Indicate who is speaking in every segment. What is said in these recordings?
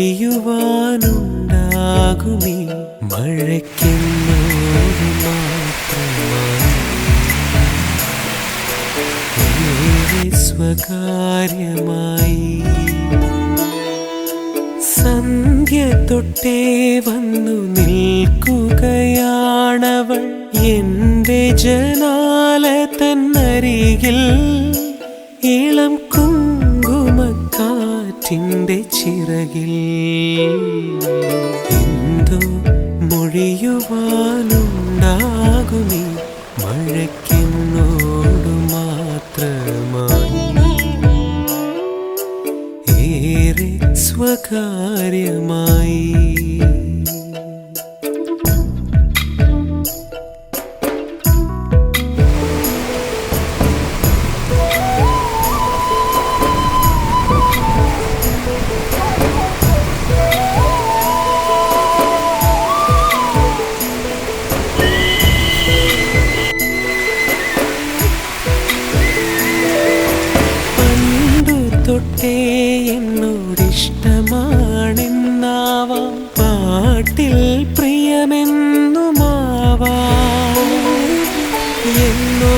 Speaker 1: മൊഴിയുവാനുണ്ടാകുമീ മഴയ്ക്കെന്നോട് മാത്രമായി സ്വകാര്യമായി സന്ധ്യ തൊട്ടേ വന്നു നിൽക്കുകയാണവൾ എന്റെ ജനാല തന്നരികിൽ ഇളം കുങ്കുമക്കാറ്റിന്റെ ചിറകിൽ എന്തോ മൊഴിയുവാനുണ്ടാകുമീ മഴയ്ക്കെന്നോട് മാത്രമായി ഏറെ സ്വകാര്യമായി തൊട്ടേ എന്നോടിഷ്ടമാണെന്നാവാം പാട്ടിൽ പ്രിയമെന്നുമാവാം എന്നോ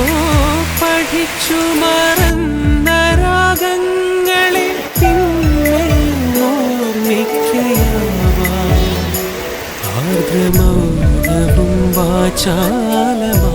Speaker 1: പഠിച്ചു മറന്ന രാഗങ്ങളെ പിന്നെ ഓർമ്മിക്കയാവാം ആർദ്രമൗനവും വാചാലമാ